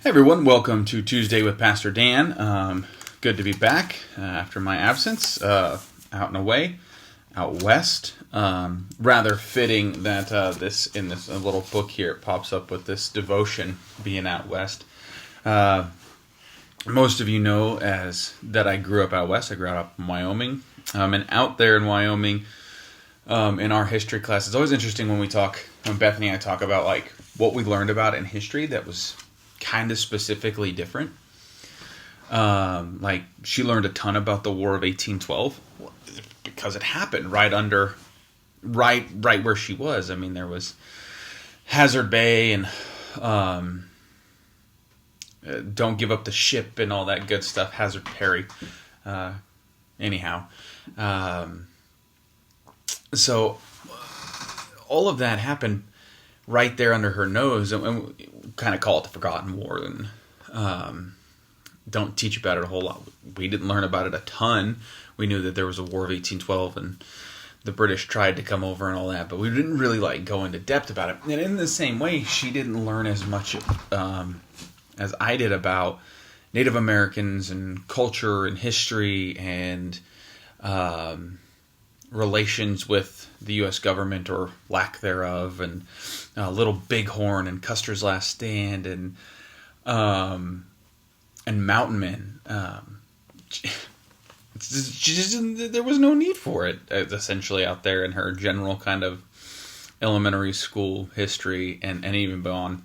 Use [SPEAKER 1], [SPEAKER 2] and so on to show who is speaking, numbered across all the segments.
[SPEAKER 1] Hey everyone, welcome to Tuesday with Pastor Dan. Good to be back after my absence, out and away, out west. Rather fitting that in this little book here it pops up with this devotion being out west. Most of you know as that I grew up out west. I grew up in Wyoming, and out there in Wyoming, in our history class, it's always interesting when Bethany and I talk about like what we learned about in history that was kind of specifically different. Like she learned a ton about the War of 1812 because it happened right where she was. I mean, there was Hazard Bay and Don't Give Up the Ship and all that good stuff. Hazard Perry. So all of that happened right there under her nose, and we kind of call it the Forgotten War, and don't teach about it a whole lot. We didn't learn about it a ton. We knew that there was a War of 1812, and the British tried to come over and all that, but we didn't really go into depth about it. And in the same way, she didn't learn as much as I did about Native Americans and culture and history and relations with the U.S. government or lack thereof, and Little Bighorn and Custer's Last Stand and Mountain Men. There was no need for it, essentially, out there in her general kind of elementary school history and even beyond.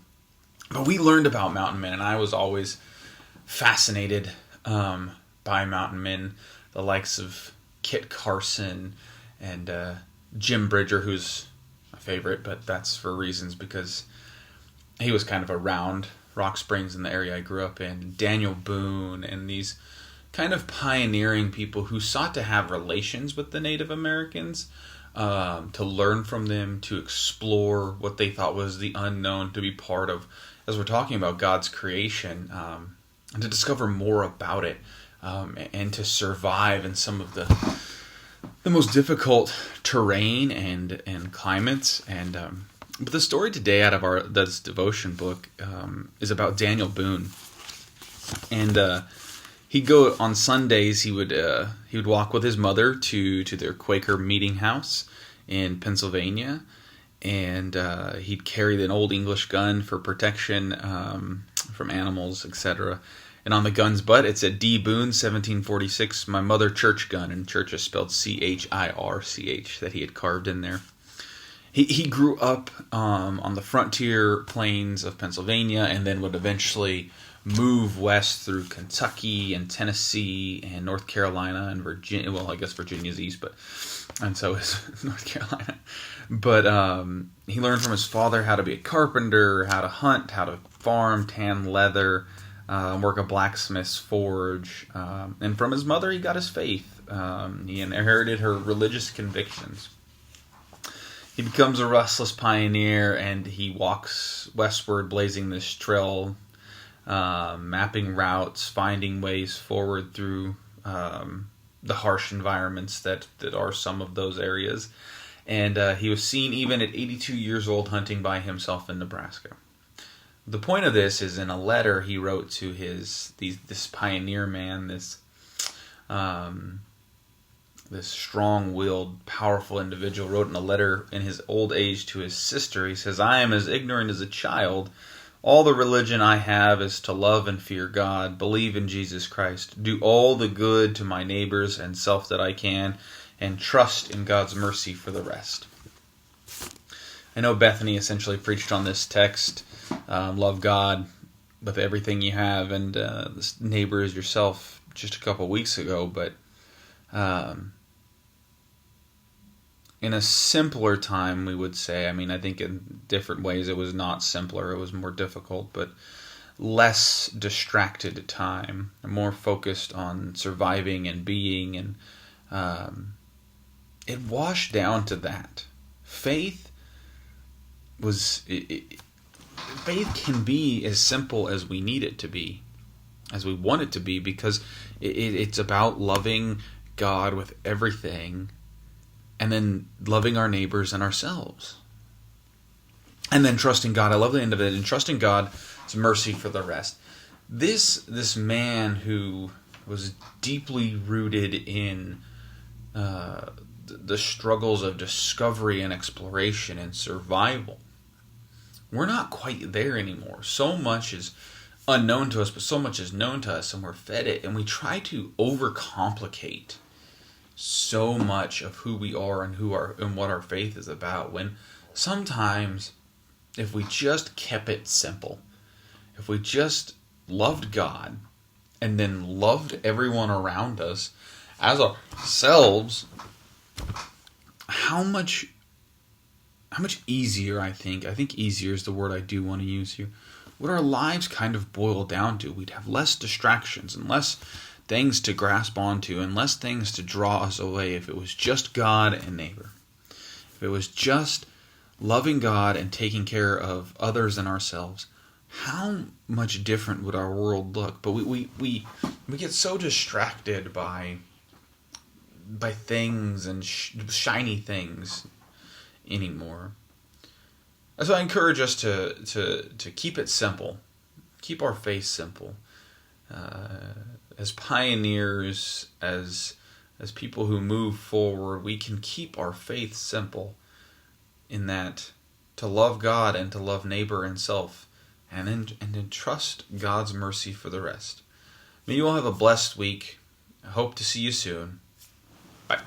[SPEAKER 1] But we learned about mountain men, and I was always fascinated by mountain men, the likes of Kit Carson and Jim Bridger, who's my favorite, but that's for reasons because he was kind of around Rock Springs in the area I grew up in. Daniel Boone and these kind of pioneering people who sought to have relations with the Native Americans, to learn from them, to explore what they thought was the unknown, to be part of, as we're talking about God's creation, and to discover more about it, and to survive in some of the most difficult terrain and climates. And but the story today out of this devotion book is about Daniel Boone. And he'd go on Sundays. He would walk with his mother to their Quaker meeting house in Pennsylvania, and he'd carry an old English gun for protection from animals, etc. And on the gun's butt, it said D. Boone, 1746, my mother church gun, and church is spelled Chirch, that he had carved in there. He grew up on the frontier plains of Pennsylvania, and then would eventually move west through Kentucky and Tennessee and North Carolina and Virginia. Well, I guess Virginia's east, and so is North Carolina. But he learned from his father how to be a carpenter, how to hunt, how to farm, tan leather, work a blacksmith's forge, and from his mother he got his faith. He inherited her religious convictions. He becomes a restless pioneer, and he walks westward, blazing this trail, mapping routes, finding ways forward through the harsh environments that are some of those areas. And he was seen even at 82 years old hunting by himself in Nebraska. The point of this is in a letter he wrote to this pioneer man, this strong-willed, powerful individual, wrote in a letter in his old age to his sister. He says, I am as ignorant as a child. All the religion I have is to love and fear God, believe in Jesus Christ, do all the good to my neighbors and self that I can, and trust in God's mercy for the rest. I know Bethany essentially preached on this text, love God with everything you have, and this neighbor is yourself just a couple weeks ago, but in a simpler time, we would say, I think in different ways it was not simpler, it was more difficult, but less distracted time, more focused on surviving and being, and it washed down to that. Faith can be as simple as we need it to be, as we want it to be, because it's about loving God with everything, and then loving our neighbors and ourselves. And then trusting God. I love the end of it. And trusting God His mercy for the rest. This man who was deeply rooted in the struggles of discovery and exploration and survival. We're not quite there anymore. So much is unknown to us, but so much is known to us, and we're fed it, and we try to overcomplicate so much of who we are and what our faith is about, when sometimes if we just kept it simple, if we just loved God and then loved everyone around us as ourselves, how much easier, I think easier is the word I do want to use here, would our lives kind of boil down to. We'd have less distractions and less things to grasp onto and less things to draw us away if it was just God and neighbor. If it was just loving God and taking care of others and ourselves, how much different would our world look? But we get so distracted by things and shiny things anymore. So I encourage us to keep it simple, keep our faith simple. As pioneers, as people who move forward, we can keep our faith simple in that to love God and to love neighbor and self, and then trust God's mercy for the rest. May you all have a blessed week. I hope to see you soon. Bye.